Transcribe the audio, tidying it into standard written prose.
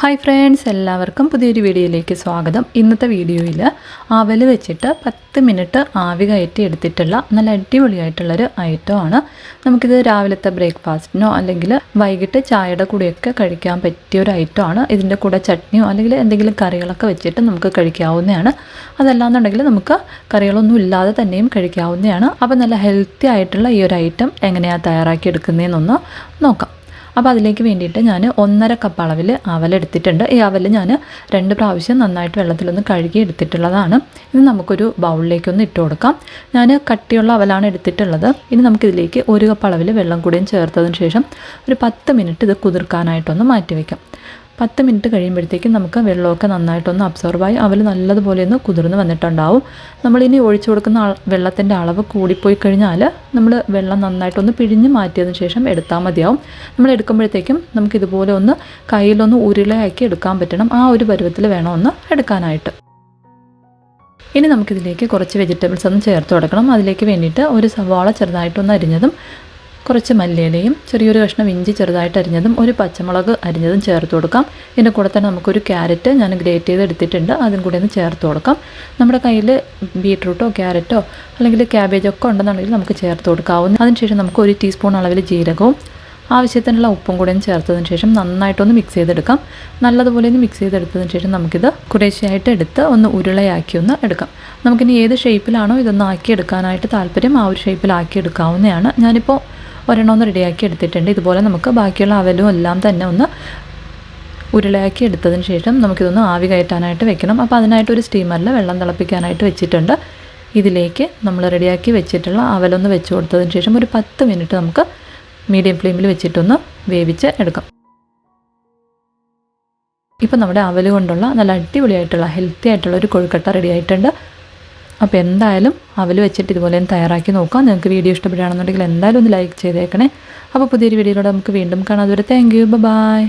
Hi friends, എല്ലാവർക്കും പുതിയൊരു വീഡിയോയിലേക്ക് സ്വാഗതം. ഇന്നത്തെ വീഡിയോയിൽ അവൽ വെച്ചിട്ട് 10 മിനിറ്റ് ആവി കയറ്റി എടുത്തിട്ടുള്ള നല്ല അടിപൊളിയായിട്ടുള്ളൊരു ഐറ്റമാണ്. നമുക്കിത് രാവിലത്തെ ബ്രേക്ക്ഫാസ്റ്റിനോ അല്ലെങ്കിൽ വൈകിട്ട് ചായയുടെ കൂടെയൊക്കെ കഴിക്കാൻ പറ്റിയ ഒരു ഐറ്റമാണ്. ഇതിൻ്റെ കൂടെ ചട്നിയോ അല്ലെങ്കിൽ എന്തെങ്കിലും കറികളൊക്കെ വെച്ചിട്ട് നമുക്ക് കഴിക്കാവുന്നതാണ്. അതല്ലാന്നുണ്ടെങ്കിൽ നമുക്ക് കറികളൊന്നും ഇല്ലാതെ തന്നെയും കഴിക്കാവുന്നതാണ്. അപ്പോൾ നല്ല ഹെൽത്തി ആയിട്ടുള്ള ഈ ഒരു ഐറ്റം എങ്ങനെയാണ് തയ്യാറാക്കി എടുക്കുന്നതെന്നൊന്ന് നോക്കാം. അപ്പോൾ അതിലേക്ക് വേണ്ടിയിട്ട് ഞാൻ 1.5 കപ്പ് അളവിൽ അവലെടുത്തിട്ടുണ്ട്. ഈ അവൽ ഞാൻ 2 പ്രാവശ്യം നന്നായിട്ട് വെള്ളത്തിലൊന്ന് കഴുകി എടുത്തിട്ടുള്ളതാണ്. ഇത് നമുക്കൊരു ബൗളിലേക്കൊന്ന് ഇട്ട് കൊടുക്കാം. ഞാൻ കട്ടിയുള്ള അവലാണ് എടുത്തിട്ടുള്ളത്. ഇനി നമുക്കിതിലേക്ക് 1 കപ്പ് അളവിൽ വെള്ളം കൂടിയും ചേർത്തതിന് ശേഷം ഒരു 10 മിനിറ്റ് ഇത് കുതിർക്കാനായിട്ടൊന്ന് മാറ്റി വയ്ക്കാം. 10 മിനിറ്റ് കഴിയുമ്പോഴത്തേക്കും നമുക്ക് വെള്ളമൊക്കെ നന്നായിട്ടൊന്ന് അബ്സോർബായി അവൽ നല്ലതുപോലെ ഒന്ന് കുതിർന്ന് വന്നിട്ടുണ്ടാവും. നമ്മളിനി ഒഴിച്ചു കൊടുക്കുന്ന വെള്ളത്തിൻ്റെ അളവ് കൂടിപ്പോയി കഴിഞ്ഞാൽ നമ്മൾ വെള്ളം നന്നായിട്ടൊന്ന് പിഴിഞ്ഞ് മാറ്റിയതിന് ശേഷം എടുത്താൽ മതിയാവും. നമ്മൾ എടുക്കുമ്പോഴത്തേക്കും നമുക്കിതുപോലെ ഒന്ന് കയ്യിലൊന്ന് ഉരുളയാക്കി എടുക്കാൻ പറ്റണം. ആ ഒരു പരുവത്തിൽ വേണം ഒന്ന് എടുക്കാനായിട്ട്. ഇനി നമുക്കിതിലേക്ക് കുറച്ച് വെജിറ്റബിൾസ് ഒന്ന് ചേർത്ത് കൊടുക്കണം. അതിലേക്ക് വേണ്ടിയിട്ട് ഒരു സവാള ചെറുതായിട്ടൊന്ന് അരിഞ്ഞതും, കുറച്ച് മല്ലിയിലയും, ചെറിയൊരു കഷ്ണം ഇഞ്ചി ചെറുതായിട്ട് അരിഞ്ഞതും, ഒരു പച്ചമുളക് അരിഞ്ഞതും ചേർത്ത് കൊടുക്കാം. ഇതിൻ്റെ കൂടെ തന്നെ നമുക്കൊരു ക്യാരറ്റ് ഞാൻ ഗ്രേറ്റ് ചെയ്ത് എടുത്തിട്ടുണ്ട്, അതും കൂടി ഒന്ന് ചേർത്ത് കൊടുക്കാം. നമ്മുടെ കയ്യിൽ ബീട്രൂട്ടോ ക്യാരറ്റോ അല്ലെങ്കിൽ ക്യാബേജോ ഒക്കെ ഉണ്ടെന്നുണ്ടെങ്കിൽ നമുക്ക് ചേർത്ത് കൊടുക്കാവുന്ന. അതിനുശേഷം നമുക്ക് 1 ടീസ്പൂൺ അളവിൽ ജീരകവും ആവശ്യത്തിനുള്ള ഉപ്പും കൂടെ ചേർത്തതിന് ശേഷം നന്നായിട്ടൊന്ന് മിക്സ് ചെയ്തെടുക്കാം. നല്ലതുപോലെ ഒന്ന് മിക്സ് ചെയ്തെടുത്തതിന് ശേഷം നമുക്കിത് കുറേശ്ശെയായിട്ട് എടുത്ത് ഒന്ന് ഉരുളയാക്കി ഒന്ന് എടുക്കാം. നമുക്കിനി ഏത് ഷേപ്പിലാണോ ഇതൊന്ന് ആക്കിയെടുക്കാനായിട്ട് താല്പര്യം ആ ഒരു ഷേപ്പിലാക്കി എടുക്കാവുന്നതാണ്. ഞാനിപ്പോൾ ഒരെണ്ണം റെഡിയാക്കി എടുത്തിട്ടുണ്ട്. ഇതുപോലെ നമുക്ക് ബാക്കിയുള്ള അവലും എല്ലാം തന്നെ ഒന്ന് ഉരുളയാക്കി എടുത്തതിന് ശേഷം നമുക്കിതൊന്ന് ആവി കയറ്റാനായിട്ട് വെക്കണം. അപ്പോൾ അതിനായിട്ടൊരു സ്റ്റീമറിൽ വെള്ളം തിളപ്പിക്കാനായിട്ട് വെച്ചിട്ടുണ്ട്. ഇതിലേക്ക് നമ്മൾ റെഡിയാക്കി വെച്ചിട്ടുള്ള അവലൊന്ന് വെച്ച് കൊടുത്തതിന് ശേഷം ഒരു 10 മിനിറ്റ് നമുക്ക് മീഡിയം ഫ്ലെയിമിൽ വെച്ചിട്ടൊന്ന് വേവിച്ച് എടുക്കാം. ഇപ്പം നമ്മുടെ അവൽ കൊണ്ടുള്ള നല്ല അടിപൊളിയായിട്ടുള്ള ഹെൽത്തി ആയിട്ടുള്ള ഒരു കൊഴുക്കട്ട റെഡി ആയിട്ടുണ്ട്. അപ്പോൾ എന്തായാലും അവൽ വെച്ചിട്ട് ഇതുപോലെ തയ്യാറാക്കി നോക്കാം. നിങ്ങൾക്ക് വീഡിയോ ഇഷ്ടപ്പെടുകയാണെന്നുണ്ടെങ്കിൽ എന്തായാലും ഒന്ന് ലൈക്ക് ചെയ്തേക്കണേ. അപ്പോൾ പുതിയൊരു വീഡിയോയിലൂടെ നമുക്ക് വീണ്ടും കാണാം. അതുവരെ താങ്ക് യു, ബൈ.